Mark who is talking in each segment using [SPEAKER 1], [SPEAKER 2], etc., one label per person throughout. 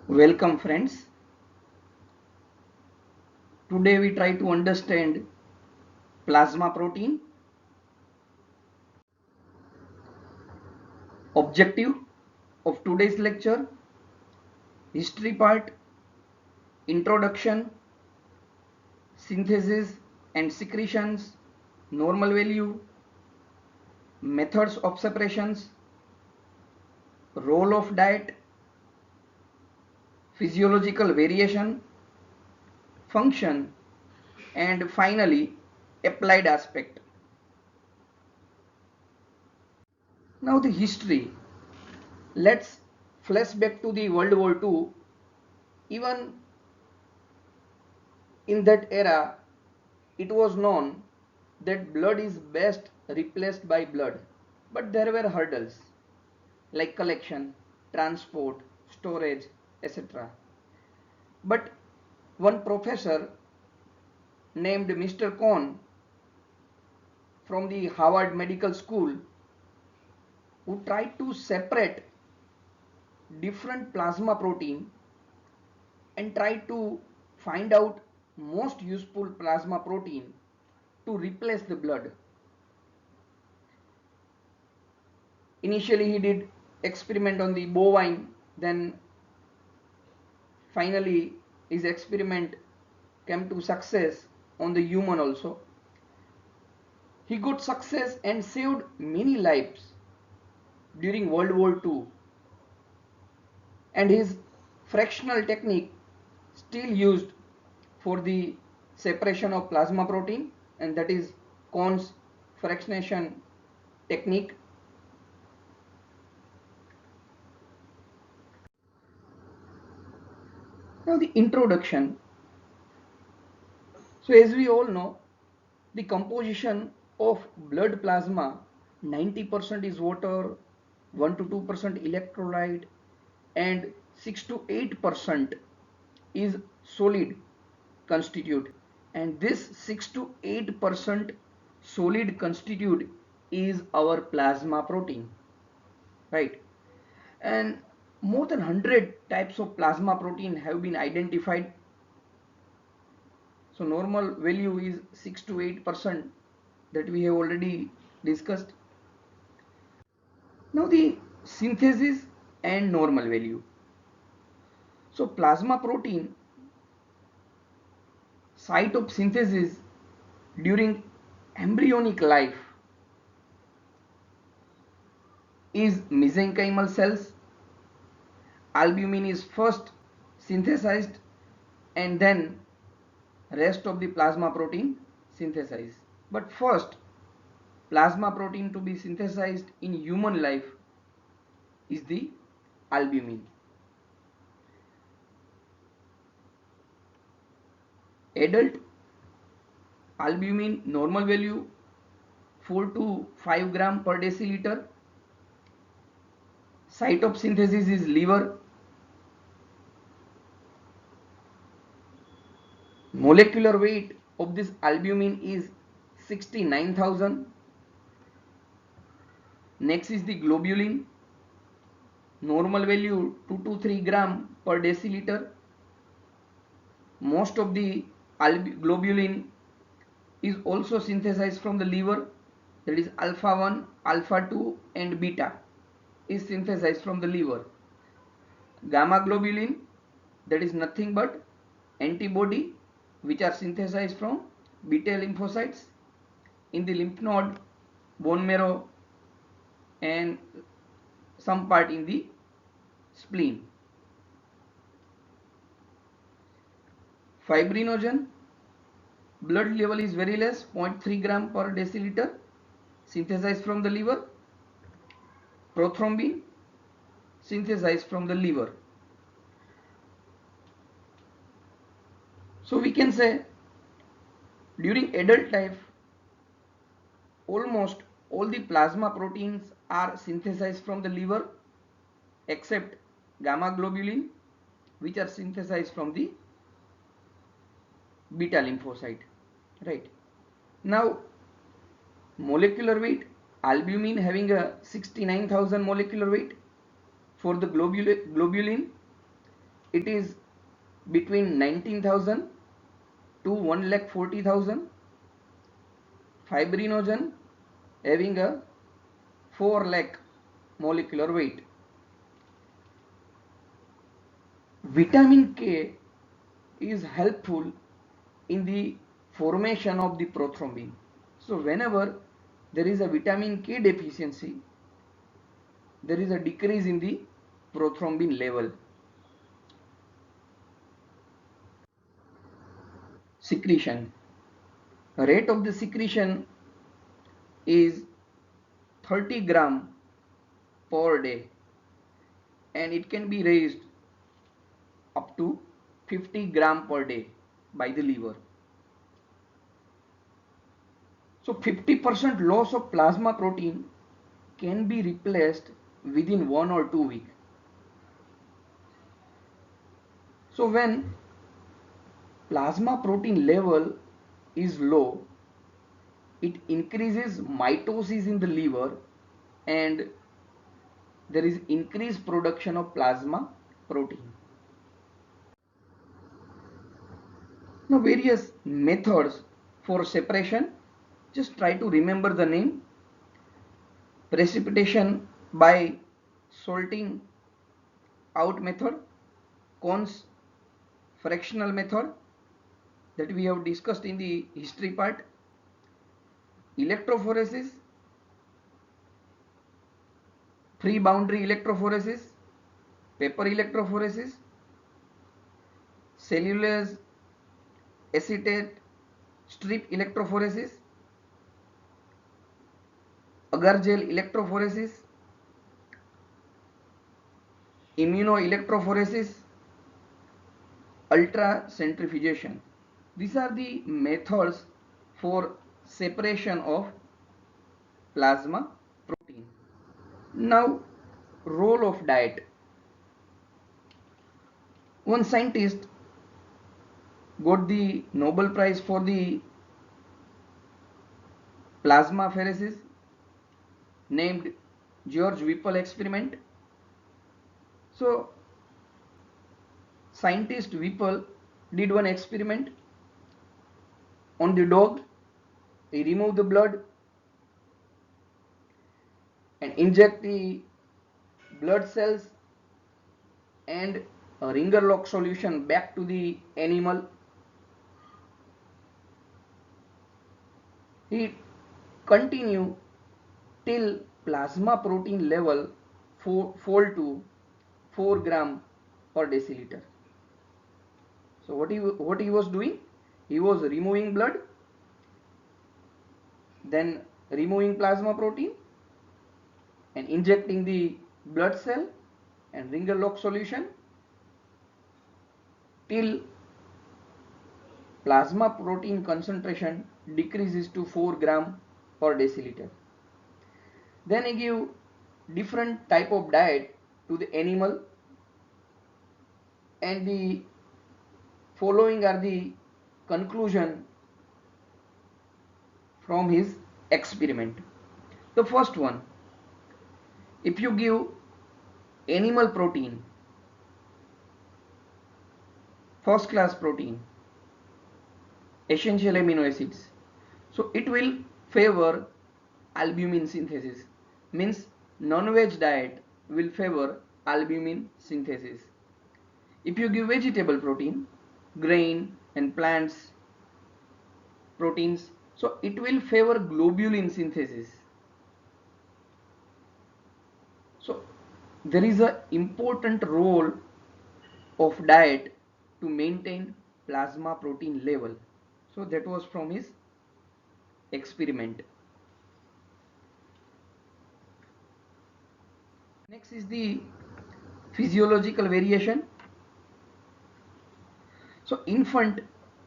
[SPEAKER 1] Welcome friends. Today we try to understand plasma protein. Objective of today's lecture: history part, introduction, synthesis and secretions, normal value, methods of separations, role of diet, physiological variation, function, and finally applied aspect. Now the history. Let's flash back to the World War II. Even in that era, it was known that blood is best replaced by blood. But there were hurdles like collection, transport, storage, etc. But one professor named Mr. Cohn from the Harvard Medical School, who tried to separate different plasma protein and tried to find out most useful plasma protein to replace the blood. Initially he did experiment on the bovine, then finally his experiment came to success on the human also. He got success and saved many lives during World War II, and his fractional technique still used for the separation of plasma protein, and that is Cohn's fractionation technique. Now the introduction. So as we all know, the composition of blood plasma, 90% is water, 1 to 2% electrolyte, and 6 to 8% is solid constitute. And this 6 to 8% solid constitute is our plasma protein, right? And more than 100 types of plasma protein have been identified. So normal value is 6 to 8% that we have already discussed. Now the synthesis and normal value. So plasma protein site of synthesis during embryonic life is mesenchymal cells. Albumin is first synthesized and then rest of the plasma protein synthesized. But first plasma protein to be synthesized in human life is the albumin. Adult albumin normal value 4 to 5 gram per deciliter. Site of synthesis is liver. Molecular weight of this albumin is 69,000. Next is the globulin. Normal value 2 to 3 gram per deciliter. Most of the globulin is also synthesized from the liver, that is alpha 1, alpha 2 and beta is synthesized from the liver. Gamma globulin, that is nothing but antibody which are synthesized from beta lymphocytes in the lymph node, bone marrow and some part in the spleen. Fibrinogen, blood level is very less, 0.3 gram per deciliter, synthesized from the liver. Prothrombin, synthesized from the liver. So we can say during adult life almost all the plasma proteins are synthesized from the liver except gamma globulin, which are synthesized from the beta lymphocyte, right? Now molecular weight, albumin having a 69,000 molecular weight. For the globulin it is between 19,000 to 1,40,000. Fibrinogen having a 4 lakh molecular weight. Vitamin K is helpful in the formation of the prothrombin. So whenever there is a vitamin K deficiency, there is a decrease in the prothrombin level. Secretion. Rate of the secretion is 30 gram per day, and it can be raised up to 50 gram per day by the liver. So 50% loss of plasma protein can be replaced within 1 or 2 weeks. So when plasma protein level is low, it increases mitosis in the liver and there is increased production of plasma protein. Now various methods for separation, just try to remember the name. Precipitation by salting out method, Cohn's fractional method that we have discussed in the history part, electrophoresis, free boundary electrophoresis, paper electrophoresis, cellulose acetate strip electrophoresis, agar gel electrophoresis, immunoelectrophoresis, ultracentrifugation. These are the methods for separation of plasma protein. Now, role of diet. One scientist got the Nobel Prize for the plasmapheresis named George Whipple experiment. So scientist Whipple did one experiment on the dog. He removed the blood and inject the blood cells and a Ringer lock solution back to the animal. He continue till plasma protein level fall to 4 gram per deciliter. So what he was doing? He was removing blood, then removing plasma protein and injecting the blood cell and Ringer lock solution till plasma protein concentration decreases to 4 gram per deciliter. Then he give different type of diet to the animal, and the following are the conclusion from his experiment. The first one, if you give animal protein, first class protein, essential amino acids, so it will favor albumin synthesis, means non-veg diet will favor albumin synthesis. If you give vegetable protein, grain and plants proteins, so it will favor globulin synthesis. So there is an important role of diet to maintain plasma protein level. So that was from his experiment. Next is the physiological variation. So infant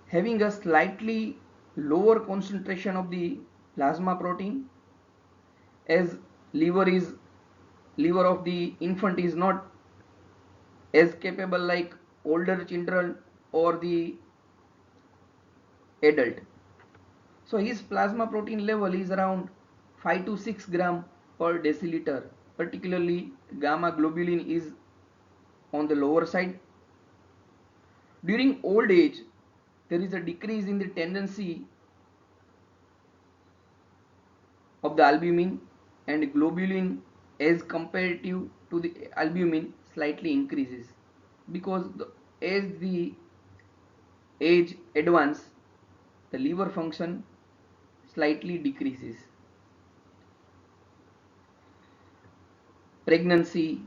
[SPEAKER 1] having a slightly lower concentration of the plasma protein, as liver of the infant is not as capable like older children or the adult. So his plasma protein level is around 5 to 6 gram per deciliter. Particularly gamma globulin is on the lower side. During old age, there is a decrease in the tendency of the albumin, and globulin as comparative to the albumin slightly increases, because as the age advance, the liver function slightly decreases. Pregnancy,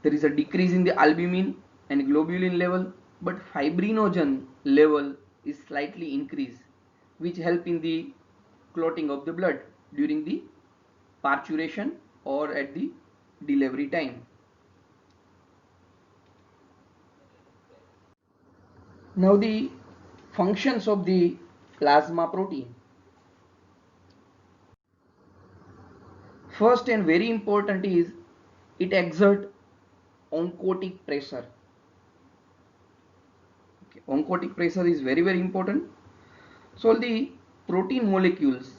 [SPEAKER 1] there is a decrease in the albumin and globulin level, but fibrinogen level is slightly increased, which help in the clotting of the blood during the parturition or at the delivery time. Now the functions of the plasma protein. First and very important is it exerts oncotic pressure. Okay, oncotic pressure is very important. So the protein molecules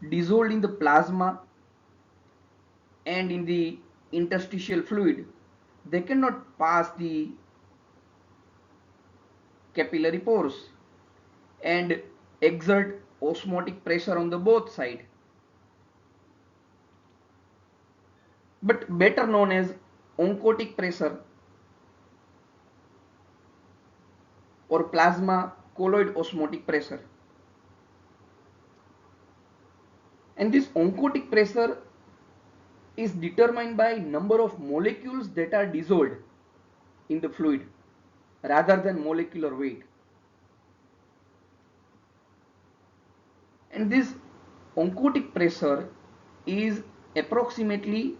[SPEAKER 1] dissolved in the plasma and in the interstitial fluid, they cannot pass the capillary pores and exert osmotic pressure on the both side, but better known as oncotic pressure or plasma colloid osmotic pressure. And this oncotic pressure is determined by number of molecules that are dissolved in the fluid rather than molecular weight. And this oncotic pressure is approximately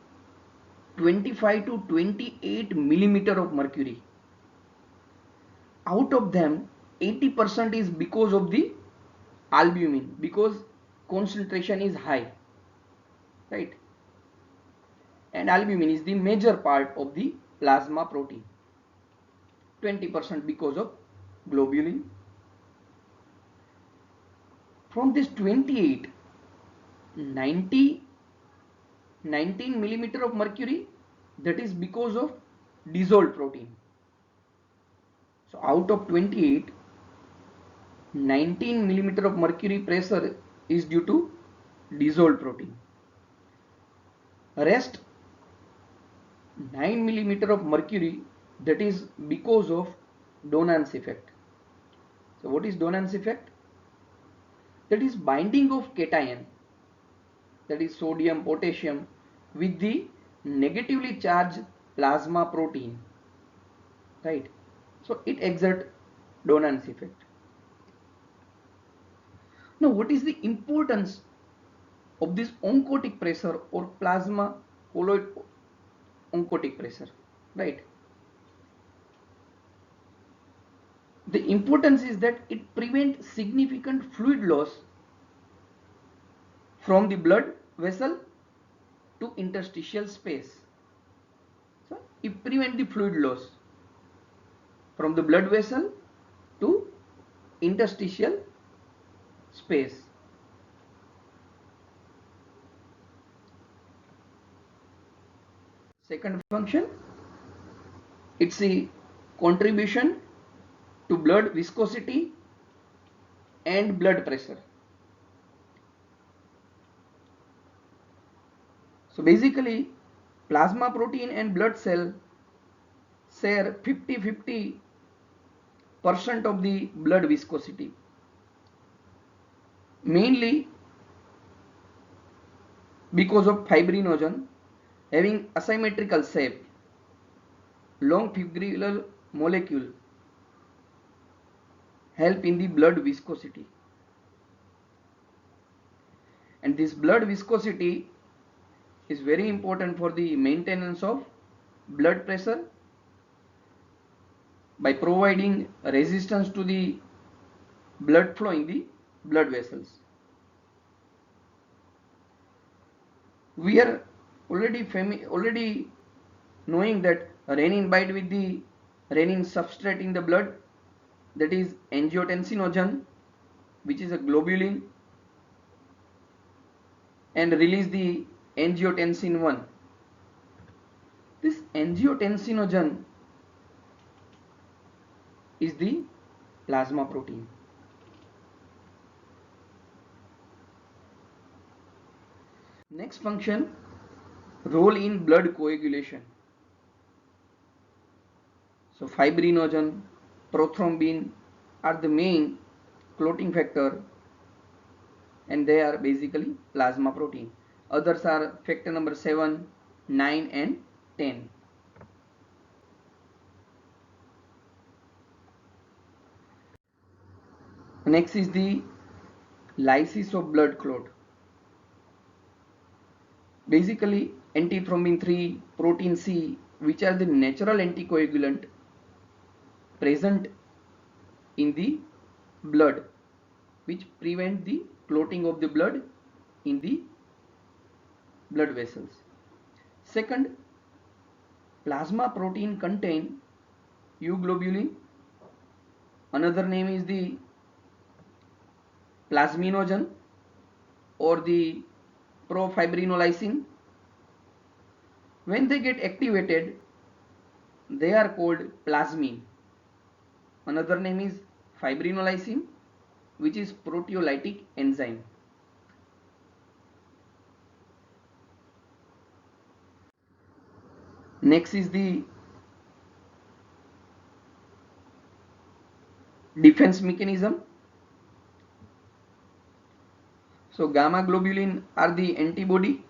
[SPEAKER 1] 25 to 28 millimeter of mercury. Out of them, 80% is because of the albumin, because concentration is high, right? And albumin is the major part of the plasma protein. 20% because of globulin. From this 28, 19 millimeter of mercury, that is because of dissolved protein. So out of 28, 19 millimeter of mercury pressure is due to dissolved protein. Rest 9 millimeter of mercury, that is because of Donan's effect. So what is Donan's effect? That is binding of cation, that is sodium, potassium, with the negatively charged plasma protein, right? So it exerts Donan's effect. Now what is the importance of this oncotic pressure or plasma colloid oncotic pressure, right? The importance is that it prevents significant fluid loss from the blood vessel to interstitial space. So it prevents the fluid loss from the blood vessel to interstitial space. Second function, it's a contribution to blood viscosity and blood pressure. So basically, plasma protein and blood cell share 50-50% of the blood viscosity, mainly because of fibrinogen having asymmetrical shape. Long fibrillary molecule help in the blood viscosity, and this blood viscosity is very important for the maintenance of blood pressure by providing resistance to the blood flow in the blood vessels. We are already knowing that renin bind with the renin substrate in the blood, that is angiotensinogen, which is a globulin, and release the angiotensin 1. This angiotensinogen is the plasma protein. Next function, role in blood coagulation. So fibrinogen, prothrombin are the main clotting factor, and they are basically plasma protein. Others are factor number 7, 9 and 10. Next is the lysis of blood clot. Basically antithrombin 3, protein C, which are the natural anticoagulant present in the blood, which prevent the clotting of the blood in the blood vessels. Second, plasma protein contain euglobulin. Another name is the plasminogen or the profibrinolysin. When they get activated, they are called plasmin. Another name is fibrinolysin, which is proteolytic enzyme. Next is the defense mechanism. So gamma globulin are the antibody,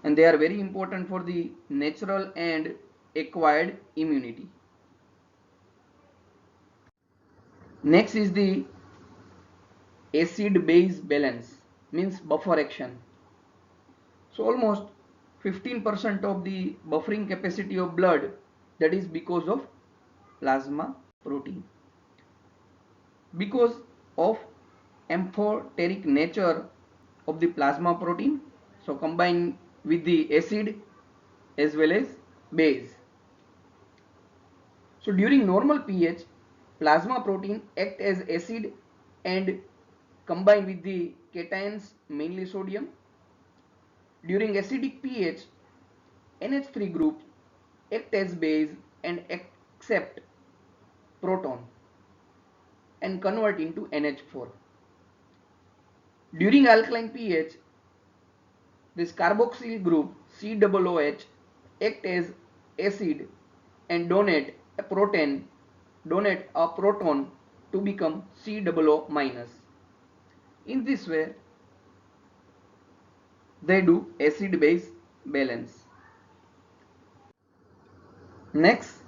[SPEAKER 1] and they are very important for the natural and acquired immunity. Next is the acid base balance, means buffer action. So almost 15% of the buffering capacity of blood, that is because of plasma protein. Because of amphoteric nature of the plasma protein, so combine with the acid as well as base. So during normal pH, plasma protein act as acid and combine with the cations, mainly sodium. During acidic pH, NH3 group act as base and accept proton and convert into NH4. During alkaline pH, this carboxyl group COOH act as acid and donate a proton to become COO minus. In this way, they do acid base balance. Next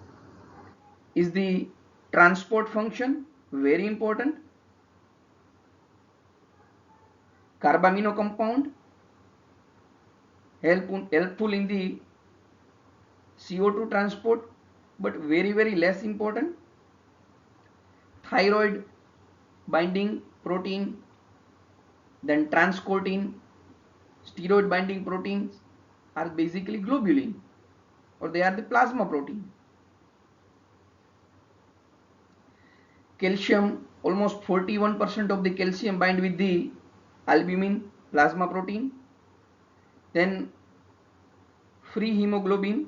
[SPEAKER 1] is the transport function, very important. Carbamino compound helpful in the CO2 transport, but very less important. Thyroid binding protein, then transcortin, steroid binding proteins are basically globulin, or they are the plasma protein. Calcium, almost 41% of the calcium bind with the albumin, plasma protein. Then free hemoglobin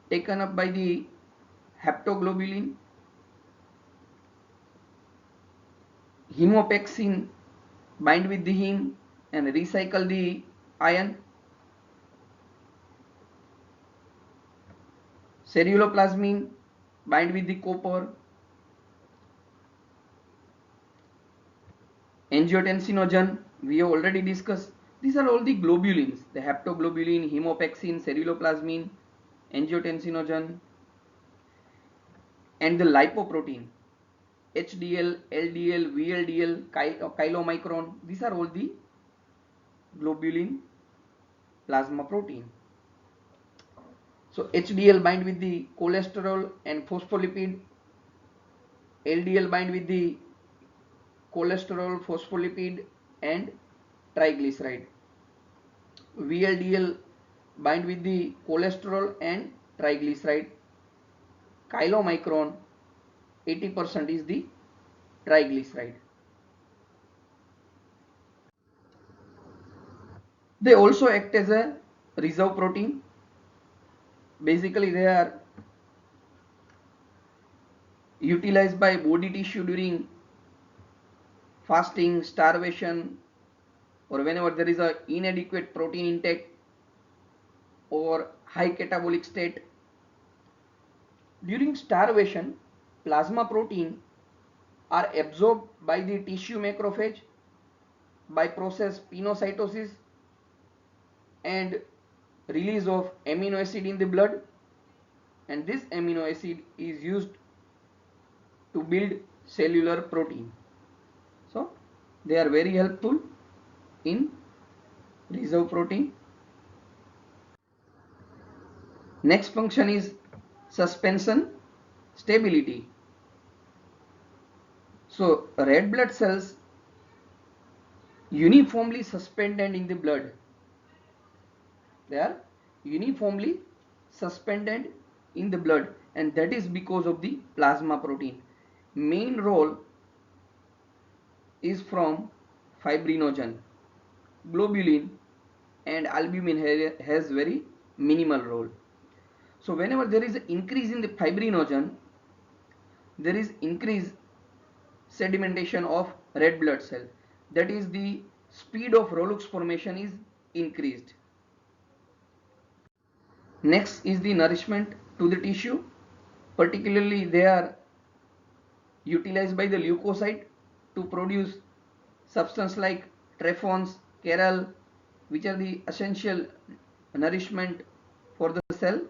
[SPEAKER 1] taken up by the haptoglobulin. Hemopexin bind with the heme and recycle the ion. Ceruloplasmin bind with the copper. Angiotensinogen we have already discussed. These are all the globulins, the haptoglobulin, hemopexin, ceruloplasmin, angiotensinogen, and the lipoprotein, HDL, LDL, VLDL, chylomicron. These are all the globulin plasma protein. So HDL bind with the cholesterol and phospholipid, LDL bind with the cholesterol, phospholipid and triglyceride. VLDL bind with the cholesterol and triglyceride. Chylomicron 80% is the triglyceride. They also act as a reserve protein. Basically they are utilized by body tissue during fasting, starvation, or whenever there is a inadequate protein intake or high catabolic state. During starvation, plasma protein are absorbed by the tissue macrophage by process pinocytosis and release of amino acid in the blood, and this amino acid is used to build cellular protein. So they are very helpful in reserve protein. Next function is suspension stability. So red blood cells uniformly suspended in the blood. They are uniformly suspended in the blood, and that is because of the plasma protein. Main role is from fibrinogen. Globulin and albumin has very minimal role. So whenever there is an increase in the fibrinogen, there is increase sedimentation of red blood cell. That is, the speed of Rolox formation is increased. Next is the nourishment to the tissue. Particularly they are utilized by the leukocyte to produce substance like trephons, chiral, which are the essential nourishment for the cell.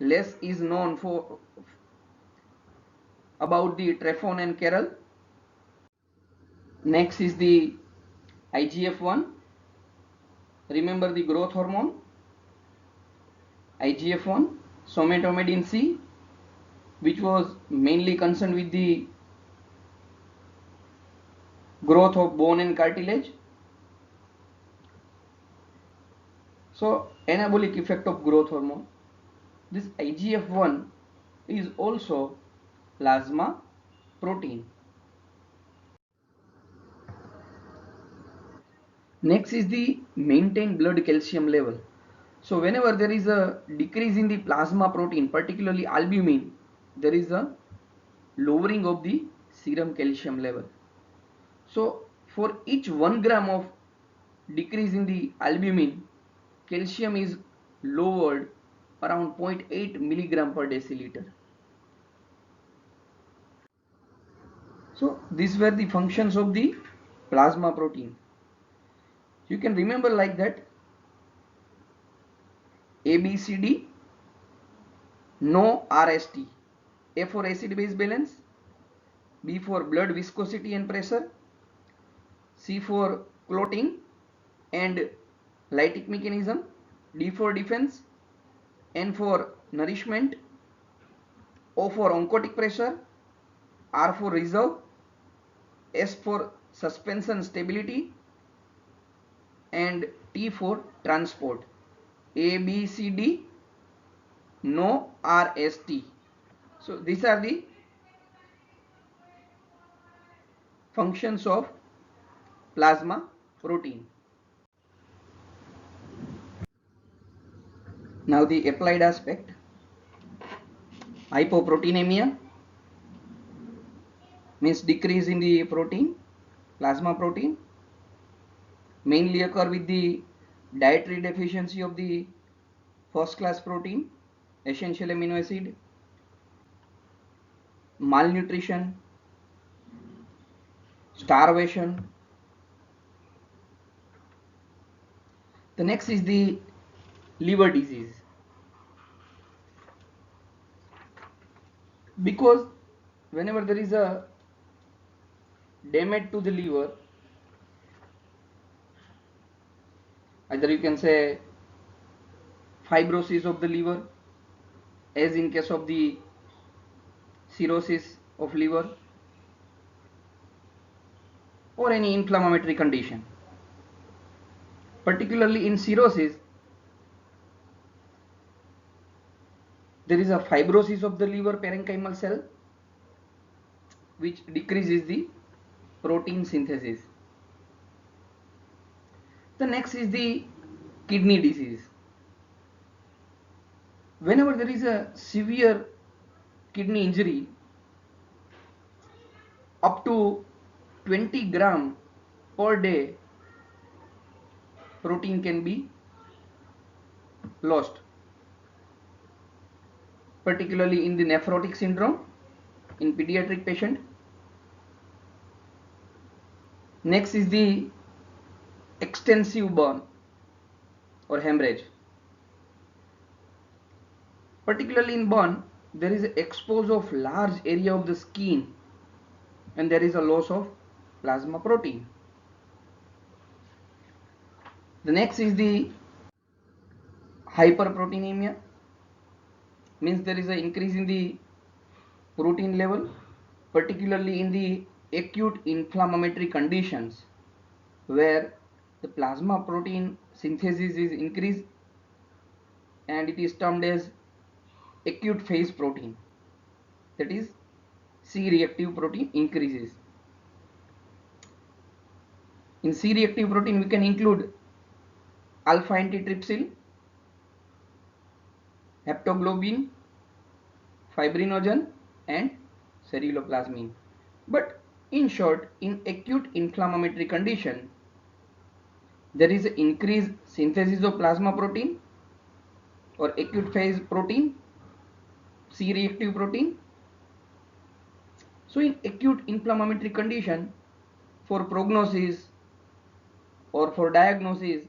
[SPEAKER 1] Less is known for about the trephon and chiral. Next is the IGF-1. Remember the growth hormone. IGF-1, somatomedin C, which was mainly concerned with the growth of bone and cartilage. So anabolic effect of growth hormone. This IGF-1 is also plasma protein. Next is the maintain blood calcium level. So whenever there is a decrease in the plasma protein, particularly albumin, there is a lowering of the serum calcium level. So for each 1 gram of decrease in the albumin, calcium is lowered around 0.8 milligram per deciliter. So these were the functions of the plasma protein. You can remember like that: A, B, C, D, no RST. A for acid base balance, B for blood viscosity and pressure, C for clotting and lytic mechanism, D for defense, N for nourishment, O for oncotic pressure, R for reserve, S for suspension stability, and T for transport. A, B, C, D, no RST. So these are the functions of plasma protein. Now the applied aspect. Hypoproteinemia means decrease in the protein, plasma protein, mainly occur with the dietary deficiency of the first class protein, essential amino acid, malnutrition, starvation. The next is the liver disease. Because whenever there is a damage to the liver, either you can say fibrosis of the liver, as in case of the cirrhosis of liver, or any inflammatory condition. Particularly in cirrhosis, there is a fibrosis of the liver parenchymal cell, which decreases the protein synthesis. The next is the kidney disease. Whenever there is a severe kidney injury, up to 20 gram per day protein can be lost, particularly in the nephrotic syndrome in pediatric patient. Next is the extensive burn or hemorrhage. Particularly in burn, there is expose of large area of the skin and there is a loss of plasma protein. The next is the hyperproteinemia, means there is an increase in the protein level, particularly in the acute inflammatory conditions where the plasma protein synthesis is increased and it is termed as acute phase protein, that is C-reactive protein increases. In C-reactive protein we can include alpha antitrypsin, haptoglobin, fibrinogen and ceruloplasmin. But in short, in acute inflammatory condition, there is an increased synthesis of plasma protein or acute phase protein, C-reactive protein. So in acute inflammatory condition, for prognosis or for diagnosis,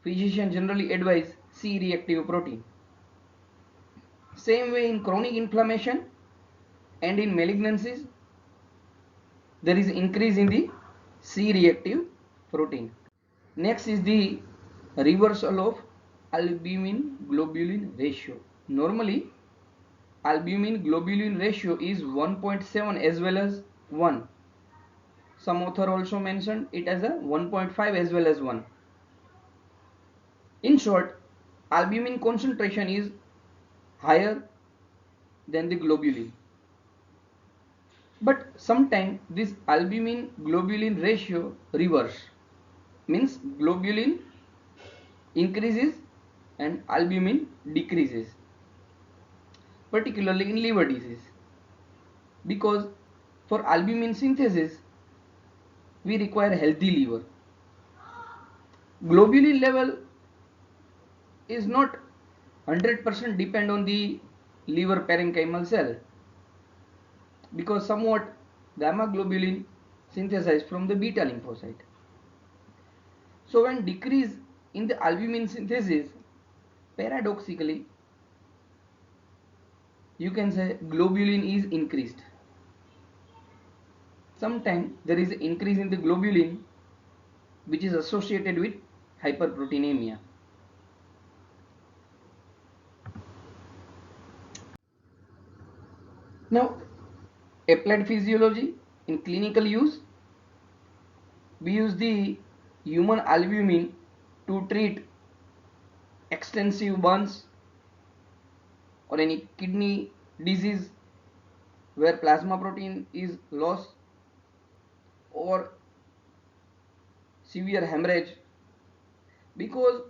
[SPEAKER 1] physician generally advise C-reactive protein. Same way in chronic inflammation and in malignancies, there is increase in the C-reactive protein. Next is the reversal of albumin globulin ratio. Normally, albumin globulin ratio is 1.7 as well as 1. Some author also mentioned it as a 1.5 as well as 1. In short, albumin concentration is higher than the globulin. But sometimes this albumin globulin ratio reverse, means globulin increases and albumin decreases, particularly in liver disease, because for albumin synthesis we require healthy liver. Globulin level is not 100% depend on the liver parenchymal cell, because somewhat gamma globulin synthesized from the beta lymphocyte. So when decrease in the albumin synthesis, paradoxically you can say globulin is increased. Sometimes there is an increase in the globulin which is associated with hyperproteinemia. Now, applied physiology in clinical use, we use the human albumin to treat extensive burns or any kidney disease where plasma protein is lost, or severe hemorrhage, because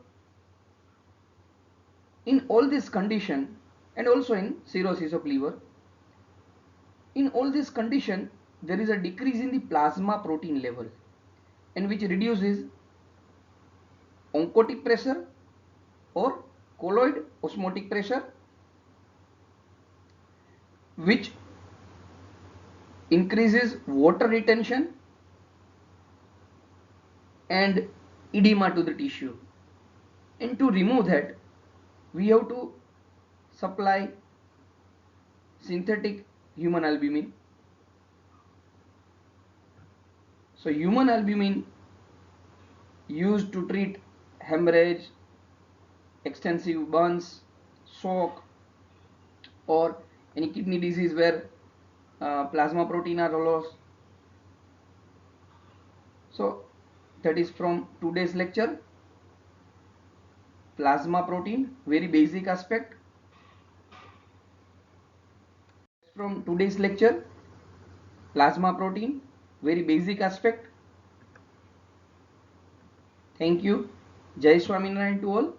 [SPEAKER 1] in all this condition and also in cirrhosis of liver, in all this condition there is a decrease in the plasma protein level and which reduces oncotic pressure or colloid osmotic pressure, which increases water retention and edema to the tissue. And to remove that, we have to supply synthetic human albumin. So human albumin used to treat hemorrhage, extensive burns, shock, or any kidney disease where plasma protein are lost. So that is from today's lecture. Plasma protein, very basic aspect. From today's lecture, plasma protein, very basic aspect. Thank you. Jai Swaminarayan to all.